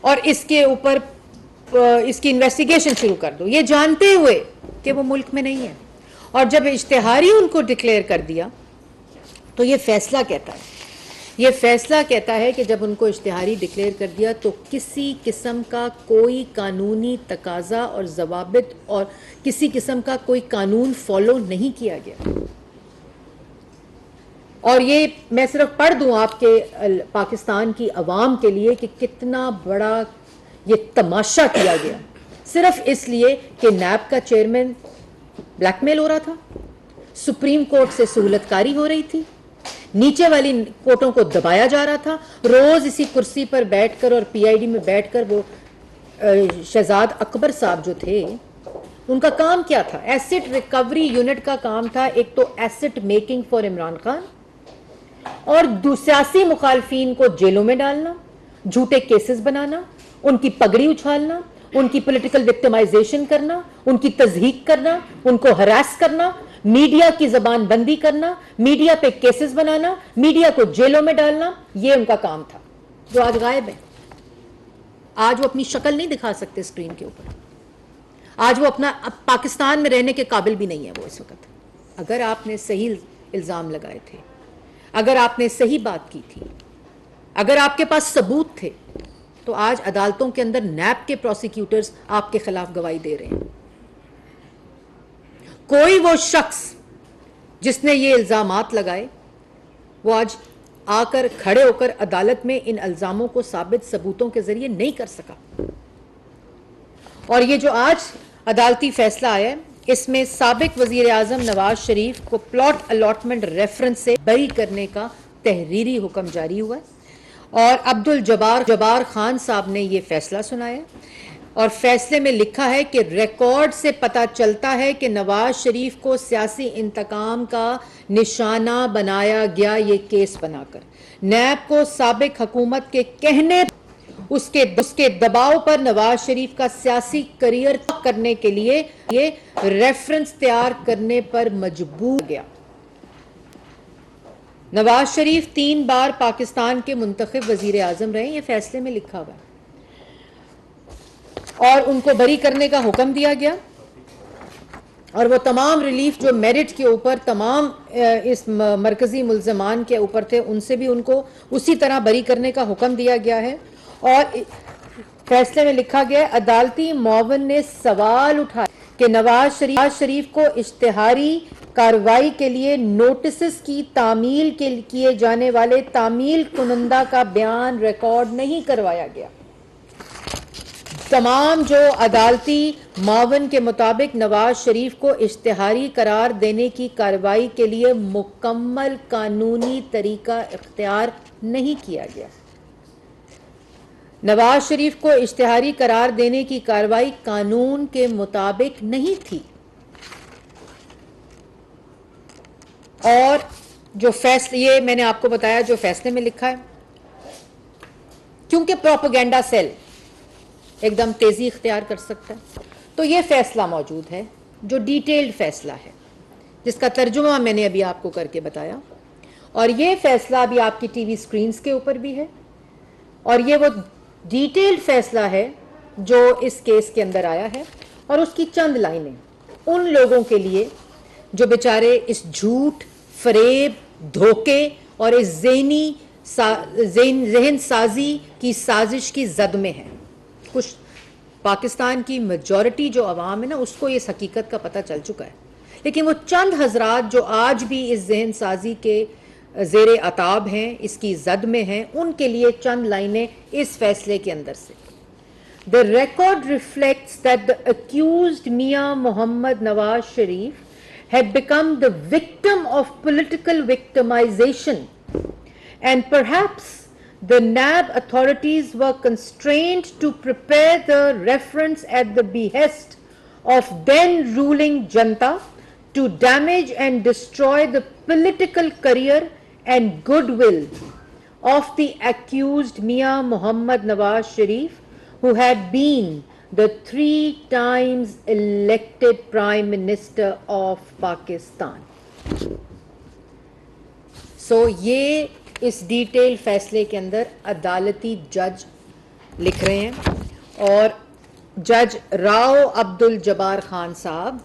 اور اس کے اوپر اس کی انویسٹیگیشن شروع کر دو، یہ جانتے ہوئے کہ وہ ملک میں نہیں ہے. اور جب اشتہاری ان کو ڈکلیئر کر دیا تو یہ فیصلہ کہتا ہے کہ جب ان کو اشتہاری ڈکلیئر کر دیا تو کسی قسم کا کوئی قانونی تقاضا اور ضوابط اور کسی قسم کا کوئی قانون فالو نہیں کیا گیا. اور یہ میں صرف پڑھ دوں آپ کے پاکستان کی عوام کے لیے کہ کتنا بڑا یہ تماشا کیا گیا، صرف اس لیے کہ نیب کا چیئرمین بلیک میل ہو رہا تھا، سپریم کورٹ سے سہولت کاری ہو رہی تھی، نیچے والی کورٹوں کو دبایا جا رہا تھا. روز اسی کرسی پر بیٹھ کر اور پی آئی ڈی میں بیٹھ کر وہ شہزاد اکبر صاحب جو تھے ان کا کام کیا تھا؟ ایسٹ ریکوری یونٹ کا کام تھا. ایک تو ایسٹ میکنگ فار عمران خان اور سیاسی مخالفین کو جیلوں میں ڈالنا، جھوٹے کیسز بنانا، ان کی پگڑی اچھالنا، ان کی پولیٹیکل وکٹمائزیشن کرنا، ان کی تضحیق کرنا، ان کو ہراس کرنا، میڈیا کی زبان بندی کرنا، میڈیا پہ کیسز بنانا، میڈیا کو جیلوں میں ڈالنا، یہ ان کا کام تھا جو آج غائب ہے. آج وہ اپنی شکل نہیں دکھا سکتے اسکرین کے اوپر. آج وہ اپنا پاکستان میں رہنے کے قابل بھی نہیں ہے وہ اس وقت. اگر آپ نے صحیح الزام لگائے تھے، اگر آپ نے صحیح بات کی تھی، اگر آپ کے پاس ثبوت تھے تو آج عدالتوں کے اندر نیب کے پروسیکیوٹرز آپ کے خلاف گواہی دے رہے ہیں. کوئی وہ شخص جس نے یہ الزامات لگائے وہ آج آ کر کھڑے ہو کر عدالت میں ان الزاموں کو ثابت ثبوتوں کے ذریعے نہیں کر سکا. اور یہ جو آج عدالتی فیصلہ آیا ہے اس میں سابق وزیر اعظم نواز شریف کو پلاٹ الاٹمنٹ ریفرنس سے بری کرنے کا تحریری حکم جاری ہوا ہے. اور عبدالجبار خان صاحب نے یہ فیصلہ سنایا اور فیصلے میں لکھا ہے کہ ریکارڈ سے پتہ چلتا ہے کہ نواز شریف کو سیاسی انتقام کا نشانہ بنایا گیا. یہ کیس بنا کر نیب کو سابق حکومت کے کہنے اس کے دباؤ پر نواز شریف کا سیاسی کریئر کرنے کے لیے یہ ریفرنس تیار کرنے پر مجبور گیا. نواز شریف 3 بار پاکستان کے منتخب وزیر اعظم رہے، یہ فیصلے میں لکھا ہوا ہے. اور ان کو بری کرنے کا حکم دیا گیا اور وہ تمام ریلیف جو میرٹ کے اوپر تمام اس مرکزی ملزمان کے اوپر تھے ان سے بھی ان کو اسی طرح بری کرنے کا حکم دیا گیا ہے. اور فیصلے میں لکھا گیا ہے عدالتی معاون نے سوال اٹھایا کہ نواز شریف کو اشتہاری کارروائی کے لیے نوٹسز کی تعمیل کیے جانے والے تعمیل کنندہ کا بیان ریکارڈ نہیں کروایا گیا. تمام جو عدالتی معاون کے مطابق نواز شریف کو اشتہاری قرار دینے کی کارروائی کے لیے مکمل قانونی طریقہ اختیار نہیں کیا گیا. نواز شریف کو اشتہاری قرار دینے کی کارروائی قانون کے مطابق نہیں تھی. اور جو فیصلے یہ میں نے آپ کو بتایا جو فیصلے میں لکھا ہے کیونکہ پروپیگنڈا سیل ایک دم تیزی اختیار کر سکتا ہے تو یہ فیصلہ موجود ہے جو ڈیٹیلڈ فیصلہ ہے جس کا ترجمہ میں نے ابھی آپ کو کر کے بتایا. اور یہ فیصلہ ابھی آپ کی ٹی وی سکرینز کے اوپر بھی ہے اور یہ وہ ڈیٹیلڈ فیصلہ ہے جو اس کیس کے اندر آیا ہے. اور اس کی چند لائنیں ان لوگوں کے لیے جو بیچارے اس جھوٹ، فریب، دھوکے اور اس ذہن سازی کی سازش کی زد میں ہیں. کچھ پاکستان کی میجورٹی جو عوام ہے نا اس کو اس حقیقت کا پتہ چل چکا ہے، لیکن وہ چند حضرات جو آج بھی اس ذہن سازی کے زیر عتاب ہیں، اس کی زد میں ہیں، ان کے لیے چند لائنیں اس فیصلے کے اندر سے. The record reflects that the accused Mia Mohammad Nawaz Sharif had become the victim of political victimization and perhaps the NAB authorities were constrained to prepare the reference at the behest of then ruling Janta to damage and destroy the political career and goodwill of the accused Mia Mohammad Nawaz Sharif, who had been the 3 times elected Prime Minister of Pakistan. So یہ اس detail فیصلے کے اندر عدالتی جج لکھ رہے ہیں. اور جج راؤ عبد الجبار خان صاحب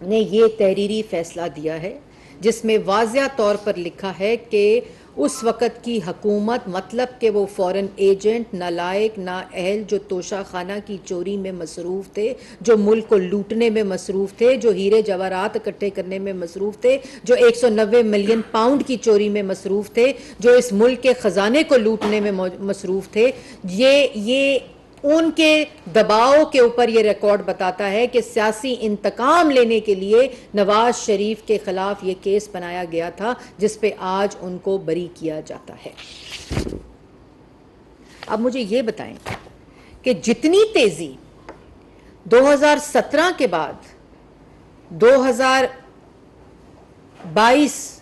نے یہ تحریری فیصلہ دیا ہے جس میں واضح طور پر لکھا ہے کہ اس وقت کی حکومت مطلب کہ وہ فورن ایجنٹ نالائق نااہل جو توشہ خانہ کی چوری میں مصروف تھے, جو ملک کو لوٹنے میں مصروف تھے, جو ہیرے جواہرات اکٹھے کرنے میں مصروف تھے, جو 190 ملین پاؤنڈ کی چوری میں مصروف تھے, جو اس ملک کے خزانے کو لوٹنے میں مصروف تھے, یہ ان کے دباؤ کے اوپر یہ ریکارڈ بتاتا ہے کہ سیاسی انتقام لینے کے لیے نواز شریف کے خلاف یہ کیس بنایا گیا تھا جس پہ آج ان کو بری کیا جاتا ہے. اب مجھے یہ بتائیں کہ جتنی تیزی 2017 کے بعد 2022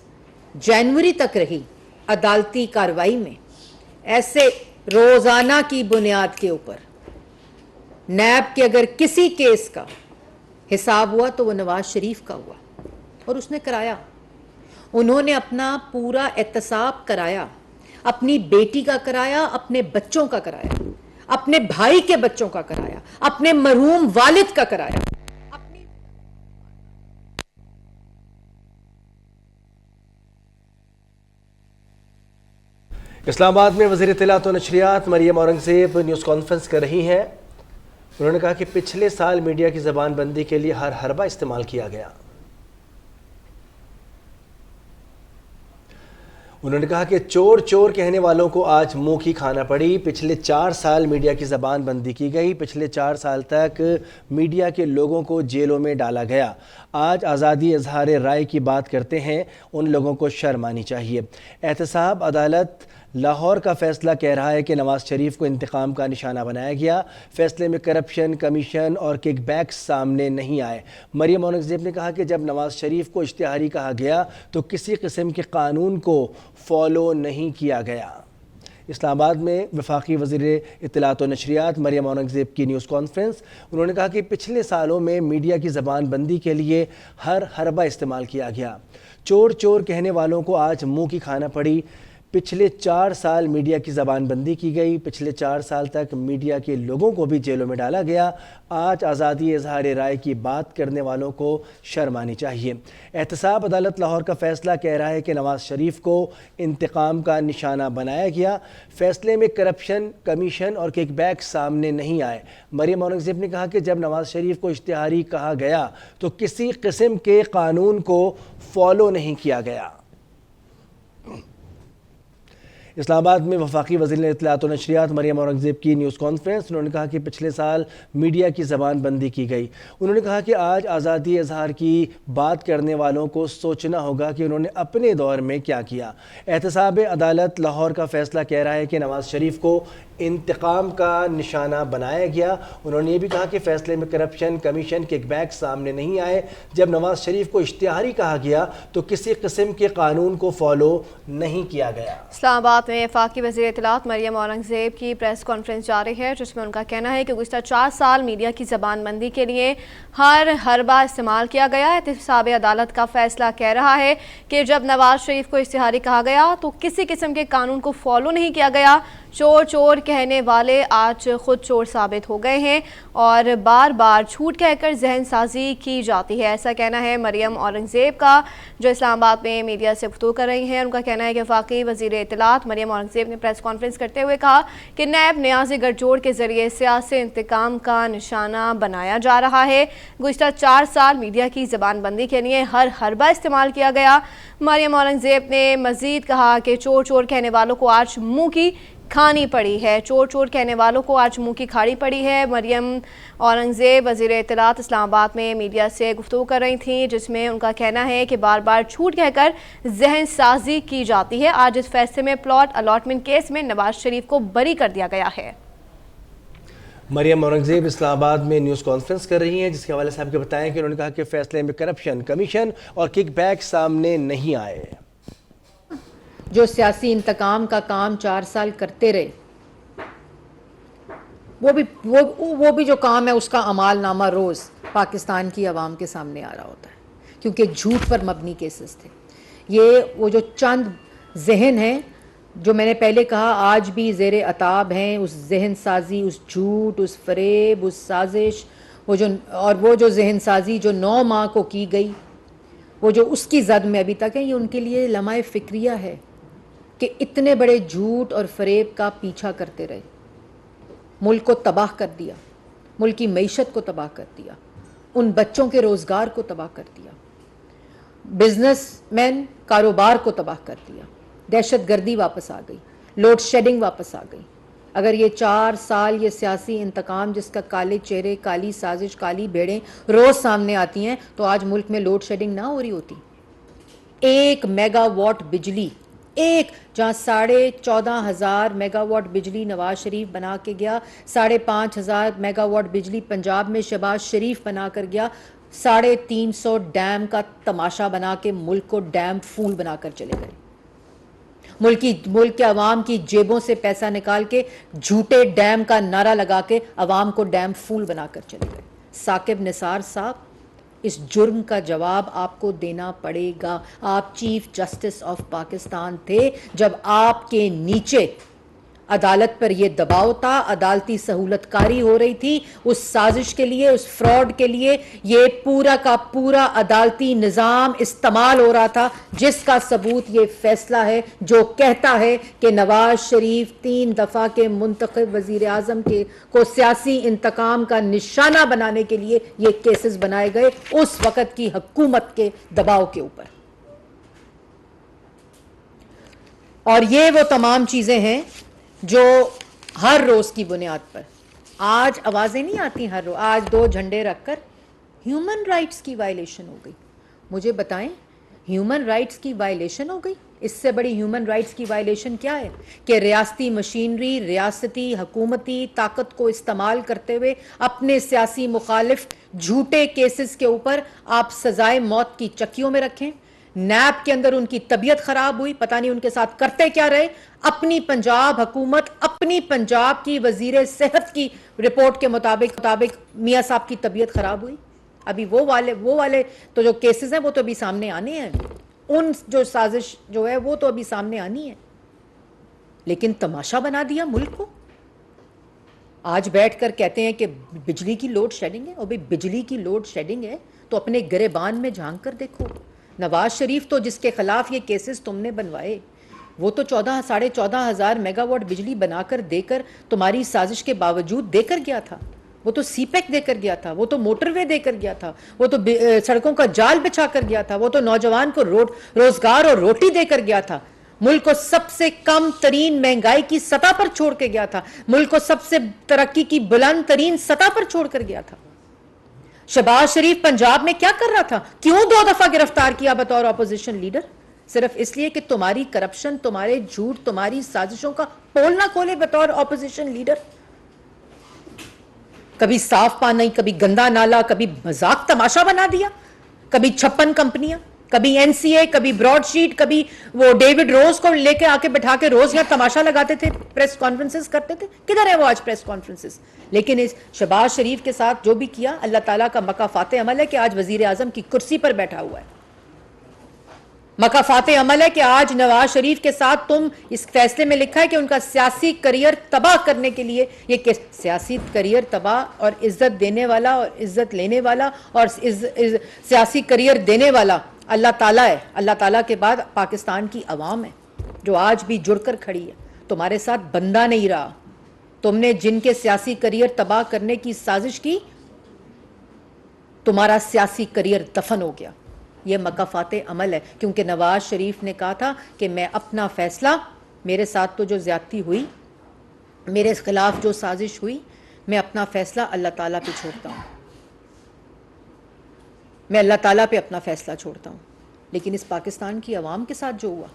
جنوری تک رہی عدالتی کارروائی میں, ایسے روزانہ کی بنیاد کے اوپر نیب کے اگر کسی کیس کا حساب ہوا تو وہ نواز شریف کا ہوا, اور اس نے کرایا. انہوں نے اپنا پورا احتساب کرایا, اپنی بیٹی کا کرایا, اپنے بچوں کا کرایا, اپنے بھائی کے بچوں کا کرایا, اپنے مرحوم والد کا کرایا. اسلام آباد میں وزیر اطلاعات و نشریات مریم اورنگزیب نیوز کانفرنس کر رہی ہیں. انہوں نے کہا کہ پچھلے سال میڈیا کی زبان بندی کے لیے ہر حربہ استعمال کیا گیا. انہوں نے کہا کہ چور چور کہنے والوں کو آج منہ کی کھانا پڑی. پچھلے 4 سال میڈیا کی زبان بندی کی گئی. پچھلے 4 سال تک میڈیا کے لوگوں کو جیلوں میں ڈالا گیا. آج آزادی اظہار رائے کی بات کرتے ہیں, ان لوگوں کو شرم آنی چاہیے. احتساب عدالت لاہور کا فیصلہ کہہ رہا ہے کہ نواز شریف کو انتقام کا نشانہ بنایا گیا. فیصلے میں کرپشن, کمیشن اور کک بیکس سامنے نہیں آئے. مریم اورنگزیب نے کہا کہ جب نواز شریف کو اشتہاری کہا گیا تو کسی قسم کے قانون کو فالو نہیں کیا گیا. اسلام آباد میں وفاقی وزیر اطلاعات و نشریات مریم اورنگزیب کی نیوز کانفرنس. انہوں نے کہا کہ پچھلے سالوں میں میڈیا کی زبان بندی کے لیے ہر حربہ استعمال کیا گیا. چور چور کہنے والوں کو آج منہ کی کھانا پڑی. پچھلے 4 سال میڈیا کی زبان بندی کی گئی. پچھلے 4 سال تک میڈیا کے لوگوں کو بھی جیلوں میں ڈالا گیا. آج آزادی اظہار رائے کی بات کرنے والوں کو شرم آنی چاہیے. احتساب عدالت لاہور کا فیصلہ کہہ رہا ہے کہ نواز شریف کو انتقام کا نشانہ بنایا گیا. فیصلے میں کرپشن, کمیشن اور کک بیک سامنے نہیں آئے. مریم اورنگزیب نے کہا کہ جب نواز شریف کو اشتہاری کہا گیا تو کسی قسم کے قانون کو فالو نہیں کیا گیا. اسلام آباد میں وفاقی وزیر اطلاعات و نشریات مریم اورنگزیب کی نیوز کانفرنس. انہوں نے کہا کہ پچھلے سال میڈیا کی زبان بندی کی گئی. انہوں نے کہا کہ آج آزادی اظہار کی بات کرنے والوں کو سوچنا ہوگا کہ انہوں نے اپنے دور میں کیا کیا. احتساب عدالت لاہور کا فیصلہ کہہ رہا ہے کہ نواز شریف کو انتقام کا نشانہ بنایا گیا. انہوں نے یہ بھی کہا کہ فیصلے میں کرپشن, کمیشن, کک بیک سامنے نہیں آئے. جب نواز شریف کو اشتہاری کہا گیا تو کسی قسم کے قانون کو فالو نہیں کیا گیا. اسلام آباد میں وفاقی وزیر اطلاعات مریم اورنگزیب کی پریس کانفرنس جاری ہے جس میں ان کا کہنا ہے کہ گزشتہ 4 سال میڈیا کی زبان بندی کے لیے ہر حربہ استعمال کیا گیا. احتساب عدالت کا فیصلہ کہہ رہا ہے کہ جب نواز شریف کو اشتہاری کہا گیا تو کسی قسم کے قانون کو فالو نہیں کیا گیا. چور چور کہنے والے آج خود چور ثابت ہو گئے ہیں اور بار بار جھوٹ کہہ کر ذہن سازی کی جاتی ہے. ایسا کہنا ہے مریم اورنگزیب کا جو اسلام آباد میں میڈیا سے گفتگو کر رہی ہیں. ان کا کہنا ہے کہ وفاقی وزیر اطلاعات مریم اورنگزیب نے پریس کانفرنس کرتے ہوئے کہا کہ نیب نیاز گڑھ جوڑ کے ذریعے سیاسی انتقام کا نشانہ بنایا جا رہا ہے. گزشتہ 4 سال میڈیا کی زبان بندی کے لیے ہر حربہ استعمال کیا گیا. مریم اورنگزیب نے مزید کہا کہ چور چور کہنے والوں کو آج منہ کی کھانی پڑی ہے. چور چور کہنے والوں کو آج منہ کی کھاڑی پڑی ہے. مریم اورنگزیب وزیر اطلاعات اسلام آباد میں میڈیا سے گفتگو کر رہی تھیں جس میں ان کا کہنا ہے کہ بار بار جھوٹ کہہ کر ذہن سازی کی جاتی ہے. آج اس فیصلے میں پلاٹ الاٹمنٹ کیس میں نواز شریف کو بری کر دیا گیا ہے. مریم اورنگزیب اسلام آباد میں نیوز کانفرنس کر رہی ہیں جس کے حوالے سے آپ کو بتائیں کہ انہوں نے کہا کہ فیصلے میں کرپشن, کمیشن اور کک بیک سامنے نہیں آئے. جو سیاسی انتقام کا کام 4 سال کرتے رہے وہ بھی جو کام ہے اس کا عمال نامہ روز پاکستان کی عوام کے سامنے آ رہا ہوتا ہے کیونکہ جھوٹ پر مبنی کیسز تھے. یہ وہ جو چند ذہن ہیں جو میں نے پہلے کہا آج بھی زیر عتاب ہیں، اس ذہن سازی، اس جھوٹ، اس فریب، اس سازش، وہ جو ذہن سازی جو 9 ماہ کو کی گئی، وہ جو اس کی زد میں ابھی تک ہے، یہ ان کے لیے لمحہ فکریہ ہے کہ اتنے بڑے جھوٹ اور فریب کا پیچھا کرتے رہے، ملک کو تباہ کر دیا، ملک کی معیشت کو تباہ کر دیا، ان بچوں کے روزگار کو تباہ کر دیا، بزنس مین کاروبار کو تباہ کر دیا، دہشت گردی واپس آ گئی، لوڈ شیڈنگ واپس آ گئی۔ اگر یہ 4 سال یہ سیاسی انتقام جس کا کالے چہرے، کالی سازش، کالی بھیڑیں روز سامنے آتی ہیں، تو آج ملک میں لوڈ شیڈنگ نہ ہو رہی ہوتی۔ 1 میگا واٹ بجلی، جہاں 14,500 میگا واٹ بجلی نواز شریف بنا کے گیا، 5,500 میگا واٹ بجلی پنجاب میں شہباز شریف بنا کر گیا، 350 ڈیم کا تماشا بنا کے ملک کو ڈیم فول بنا کر چلے گئے، ملک کے عوام کی جیبوں سے پیسہ نکال کے جھوٹے ڈیم کا نعرہ لگا کے عوام کو ڈیم فول بنا کر چلے گئے۔ ثاقب نثار صاحب، اس جرم کا جواب آپ کو دینا پڑے گا۔ آپ چیف جسٹس آف پاکستان تھے جب آپ کے نیچے عدالت پر یہ دباؤ تھا، عدالتی سہولت کاری ہو رہی تھی، اس سازش کے لیے، اس فراڈ کے لیے یہ پورا کا پورا عدالتی نظام استعمال ہو رہا تھا، جس کا ثبوت یہ فیصلہ ہے جو کہتا ہے کہ نواز شریف 3 دفعہ کے منتخب وزیر اعظم کو سیاسی انتقام کا نشانہ بنانے کے لیے یہ کیسز بنائے گئے اس وقت کی حکومت کے دباؤ کے اوپر۔ اور یہ وہ تمام چیزیں ہیں جو ہر روز کی بنیاد پر آج آوازیں نہیں آتی، ہر روز آج 2 جھنڈے رکھ کر ہیومن رائٹس کی وائلیشن ہو گئی۔ مجھے بتائیں، ہیومن رائٹس کی وائلیشن ہو گئی؟ اس سے بڑی ہیومن رائٹس کی وائلیشن کیا ہے کہ ریاستی مشینری، ریاستی حکومتی طاقت کو استعمال کرتے ہوئے اپنے سیاسی مخالف جھوٹے کیسز کے اوپر آپ سزائے موت کی چکیوں میں رکھیں۔ نیب کے اندر ان کی طبیعت خراب ہوئی، پتہ نہیں ان کے ساتھ کرتے کیا رہے۔ اپنی پنجاب حکومت، اپنی پنجاب کی وزیر صحت کی رپورٹ کے مطابق میاں صاحب کی طبیعت خراب ہوئی۔ ابھی وہ والے تو جو کیسز ہیں وہ تو ابھی سامنے آنے ہیں، ان جو سازش جو ہے وہ تو ابھی سامنے آنی ہے، لیکن تماشا بنا دیا ملک کو۔ آج بیٹھ کر کہتے ہیں کہ بجلی کی لوڈ شیڈنگ ہے، اور بھئی بجلی کی لوڈ شیڈنگ ہے تو اپنے گریبان میں جھانک کر دیکھو۔ نواز شریف تو جس کے خلاف یہ کیسز تم نے بنوائے، وہ تو 14,500 میگا واٹ بجلی بنا کر دے کر تمہاری سازش کے باوجود دے کر گیا تھا۔ وہ تو سی پیک دے کر گیا تھا، وہ تو موٹر وے دے کر گیا تھا، وہ تو سڑکوں کا جال بچھا کر گیا تھا، وہ تو نوجوان کو روزگار اور روٹی دے کر گیا تھا، ملک کو سب سے کم ترین مہنگائی کی سطح پر چھوڑ کے گیا تھا، ملک کو سب سے ترقی کی بلند ترین سطح پر چھوڑ کر گیا تھا۔ شہباز شریف پنجاب میں کیا کر رہا تھا؟ کیوں 2 دفعہ گرفتار کیا بطور اپوزیشن لیڈر؟ صرف اس لیے کہ تمہاری کرپشن، تمہارے جھوٹ، تمہاری سازشوں کا پول نہ کھولے بطور اپوزیشن لیڈر۔ کبھی صاف پانی، کبھی گندا نالا، کبھی مذاق تماشا بنا دیا، کبھی 56 کمپنیاں، کبھی NCA، کبھی براڈ شیٹ، کبھی وہ ڈیوڈ روز کو لے کے آ کے بٹھا کے روز یہاں تماشا لگاتے تھے، پریس کانفرنسز کرتے تھے۔ کدھر ہے وہ آج پریس کانفرنسز؟ لیکن اس شہباز شریف کے ساتھ جو بھی کیا، اللہ تعالیٰ کا مکافات عمل ہے کہ آج وزیر اعظم کی کرسی پر بیٹھا ہوا ہے۔ مکافات عمل ہے کہ آج نواز شریف کے ساتھ تم اس فیصلے میں لکھا ہے کہ ان کا سیاسی کریئر تباہ کرنے کے لیے یہ سیاسی کریئر تباہ اور عزت دینے والا اور عزت لینے والا اور سیاسی کریئر دینے والا اللہ تعالیٰ ہے۔ اللہ تعالیٰ کے بعد پاکستان کی عوام ہے جو آج بھی جڑ کر کھڑی ہے، تمہارے ساتھ بندہ نہیں رہا۔ تم نے جن کے سیاسی کریئر تباہ کرنے کی سازش کی، تمہارا سیاسی کریئر دفن ہو گیا۔ یہ مکافات عمل ہے، کیونکہ نواز شریف نے کہا تھا کہ میں اپنا فیصلہ، میرے ساتھ تو جو زیادتی ہوئی، میرے خلاف جو سازش ہوئی، میں اپنا فیصلہ اللہ تعالیٰ پہ چھوڑتا ہوں، میں اللہ تعالیٰ پہ اپنا فیصلہ چھوڑتا ہوں۔ لیکن اس پاکستان کی عوام کے ساتھ جو ہوا،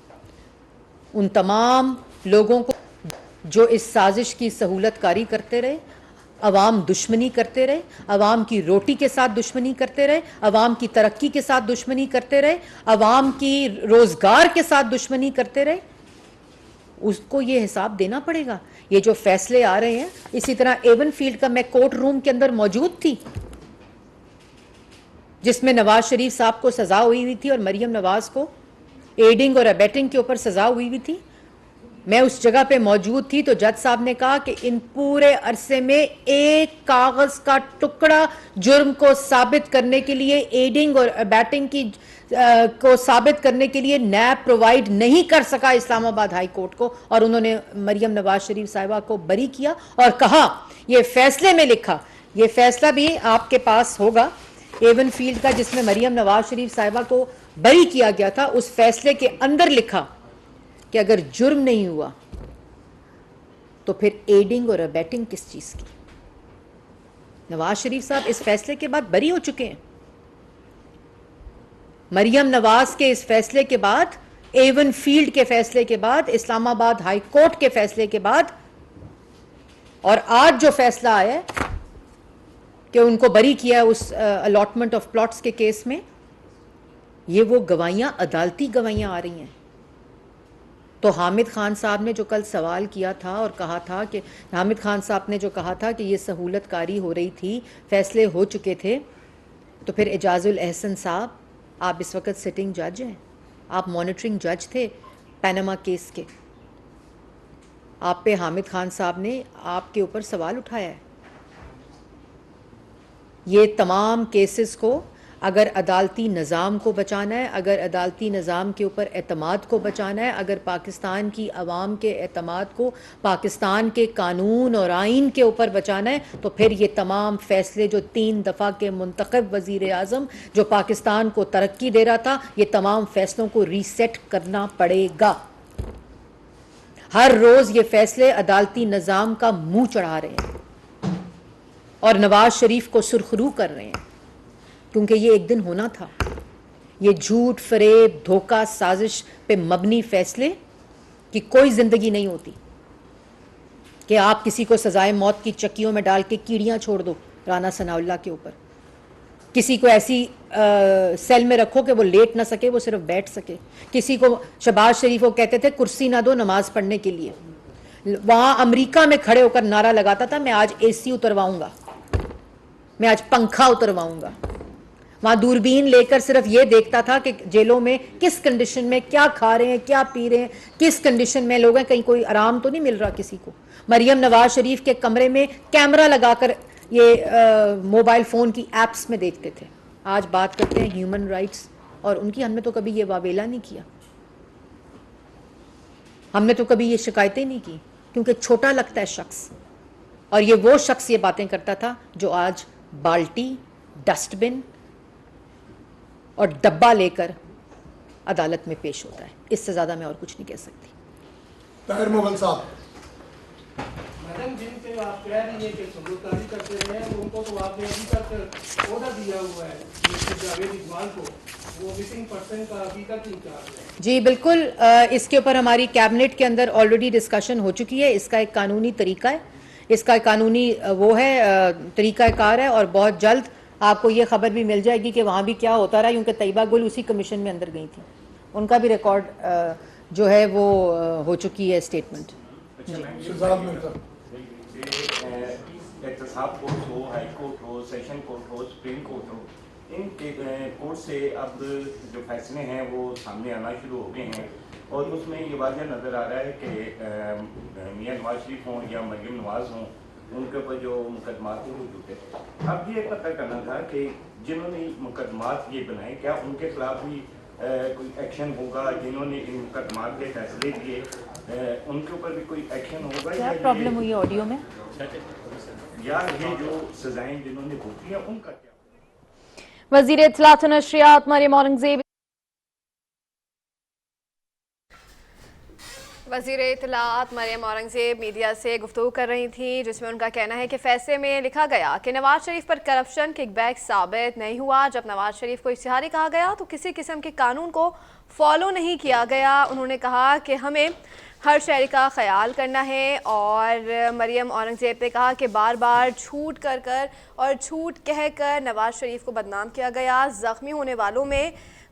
ان تمام لوگوں کو جو اس سازش کی سہولت کاری کرتے رہے، عوام دشمنی کرتے رہے، عوام کی روٹی کے ساتھ دشمنی کرتے رہے، عوام کی ترقی کے ساتھ دشمنی کرتے رہے، عوام کی روزگار کے ساتھ دشمنی کرتے رہے، اس کو یہ حساب دینا پڑے گا۔ یہ جو فیصلے آ رہے ہیں، اسی طرح ایون فیلڈ کا میں کورٹ روم کے اندر موجود تھی، جس میں نواز شریف صاحب کو سزا ہوئی تھی اور مریم نواز کو ایڈنگ اور ابیٹنگ کے اوپر سزا ہوئی تھی۔ میں اس جگہ پہ موجود تھی تو جج صاحب نے کہا کہ ان پورے عرصے میں ایک کاغذ کا ٹکڑا جرم کو ثابت کرنے کے لیے ایڈنگ اور ابیٹنگ کی کو ثابت کرنے کے لیے نیب پرووائڈ نہیں کر سکا اسلام آباد ہائی کورٹ کو, اور انہوں نے مریم نواز شریف صاحبہ کو بری کیا اور کہا, یہ فیصلے میں لکھا, یہ فیصلہ بھی آپ کے پاس ہوگا ایون فیلڈ کا جس میں مریم نواز شریف صاحبہ کو بری کیا گیا تھا, اس فیصلے کے اندر لکھا کہ اگر جرم نہیں ہوا تو پھر ایڈنگ اور ابیٹنگ کس چیز کی. نواز شریف صاحب اس فیصلے کے بعد بری ہو چکے ہیں. مریم نواز کے اس فیصلے کے بعد, ایون فیلڈ کے فیصلے کے بعد, اسلام آباد ہائی کورٹ کے فیصلے کے بعد, اور آج جو فیصلہ آیا ہے کہ ان کو بری کیا اس الاٹمنٹ آف پلاٹس کے کیس میں, یہ وہ گواہیاں, عدالتی گواہیاں آ رہی ہیں. تو حامد خان صاحب نے جو کل سوال کیا تھا اور کہا تھا کہ حامد خان صاحب نے جو کہا تھا کہ یہ سہولت کاری ہو رہی تھی, فیصلے ہو چکے تھے, تو پھر اعجاز الاحسن صاحب آپ اس وقت سٹنگ جج ہیں, آپ مانیٹرنگ جج تھے پیناما کیس کے, آپ پہ حامد خان صاحب نے آپ کے اوپر سوال اٹھایا ہے. یہ تمام کیسز کو اگر عدالتی نظام کو بچانا ہے, اگر عدالتی نظام کے اوپر اعتماد کو بچانا ہے, اگر پاکستان کی عوام کے اعتماد کو پاکستان کے قانون اور آئین کے اوپر بچانا ہے, تو پھر یہ تمام فیصلے جو 3 دفعہ کے منتخب وزیر اعظم جو پاکستان کو ترقی دے رہا تھا, یہ تمام فیصلوں کو ریسیٹ کرنا پڑے گا. ہر روز یہ فیصلے عدالتی نظام کا منہ چڑھا رہے ہیں اور نواز شریف کو سرخرو کر رہے ہیں, کیونکہ یہ ایک دن ہونا تھا. یہ جھوٹ, فریب, دھوکہ, سازش پہ مبنی فیصلے کی کوئی زندگی نہیں ہوتی کہ آپ کسی کو سزائے موت کی چکیوں میں ڈال کے کیڑیاں چھوڑ دو رانا ثناء اللہ کے اوپر, کسی کو ایسی سیل میں رکھو کہ وہ لیٹ نہ سکے, وہ صرف بیٹھ سکے. کسی کو, شہباز شریف کو کہتے تھے کرسی نہ دو نماز پڑھنے کے لیے, وہاں امریکہ میں کھڑے ہو کر نعرہ لگاتا تھا میں آج اے سی اترواؤں گا, میں آج پنکھا اترواؤں گا. وہاں دوربین لے کر صرف یہ دیکھتا تھا کہ جیلوں میں کس کنڈیشن میں کیا کھا رہے ہیں, کیا پی رہے ہیں, کس کنڈیشن میں لوگ ہیں, کہیں کوئی آرام تو نہیں مل رہا کسی کو. مریم نواز شریف کے کمرے میں کیمرہ لگا کر یہ موبائل فون کی ایپس میں دیکھتے تھے. آج بات کرتے ہیں ہیومن رائٹس, اور ان کی ہم نے تو کبھی یہ واویلا نہیں کیا, ہم نے تو کبھی یہ شکایتیں نہیں کی, کیونکہ چھوٹا لگتا ہے شخص. اور یہ وہ شخص یہ باتیں کرتا تھا جو آج بالٹی, ڈسٹ بن اور ڈبہ لے کر عدالت میں پیش ہوتا ہے. اس سے زیادہ میں اور کچھ نہیں کہہ سکتی. طاہر مغل صاحب, میڈم جن پہ آپ کہہ رہی ہیں کہ ثبوت کاری کرتے رہے ہیں, ان کو تو آپ نے ابھی تک عہدہ دیا ہوا ہے مسٹر جاوید اقبال کو, وہ مسنگ پرسن کا ابھی تک انچارج ہے. جی بالکل, اس کے اوپر ہماری کیبنٹ کے اندر آلریڈی ڈسکشن ہو چکی ہے. اس کا ایک قانونی طریقہ ہے, اس کا قانونی وہ ہے طریقہ کار ہے, اور بہت جلد آپ کو یہ خبر بھی مل جائے گی کہ وہاں بھی کیا ہوتا رہا, کیونکہ طیبہ گل اسی کمیشن میں اندر گئی تھی, ان کا بھی ریکارڈ جو ہے وہ ہو چکی ہے اسٹیٹمنٹ. شہزاد مرزا. احتساب court who, high court who, session court who, supreme court who, in court سے اب جو فیصلے ہیں وہ سامنے آنا شروع ہو گئے ہیں, اور اس میں یہ واضح نظر آ رہا ہے کہ میاں نواز شریف ہوں یا مریم نواز ہوں, ان کے اوپر جو مقدمات ہو چکے. اب یہ پتہ کرنا تھا کہ جنہوں نے مقدمات یہ بنائے, کیا ان کے خلاف بھی کوئی ایکشن ہوگا؟ جنہوں نے ان مقدمات کے فیصلے دیے ان کے اوپر بھی کوئی ایکشن ہوگا؟ کیا پرابلم ہوئی ہے آڈیو میں؟ یا یہ جو سزائیں جنہوں نے بھگتی ہیں ان کا کیا؟ وزیر اطلاعات و نشریات مریم اورنگزیب وزیر اطلاعات مریم اورنگزیب میڈیا سے گفتگو کر رہی تھیں, جس میں ان کا کہنا ہے کہ فیصلے میں لکھا گیا کہ نواز شریف پر کرپشن کک بیک ثابت نہیں ہوا. جب نواز شریف کو اشتہاری کہا گیا تو کسی قسم کے قانون کو فالو نہیں کیا گیا. انہوں نے کہا کہ ہمیں ہر شہری کا خیال کرنا ہے, اور مریم اورنگزیب نے کہا کہ بار بار جھوٹ کر اور جھوٹ کہہ کر نواز شریف کو بدنام کیا گیا. زخمی ہونے والوں میں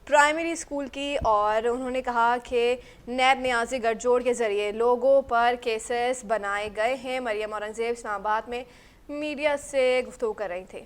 پرائمری اسکول کی, اور انہوں نے کہا کہ نیب نیازی گٹھ جوڑ کے ذریعے لوگوں پر کیسز بنائے گئے ہیں. مریم اورنگزیب اسلام آباد میں میڈیا سے گفتگو کر رہی تھیں.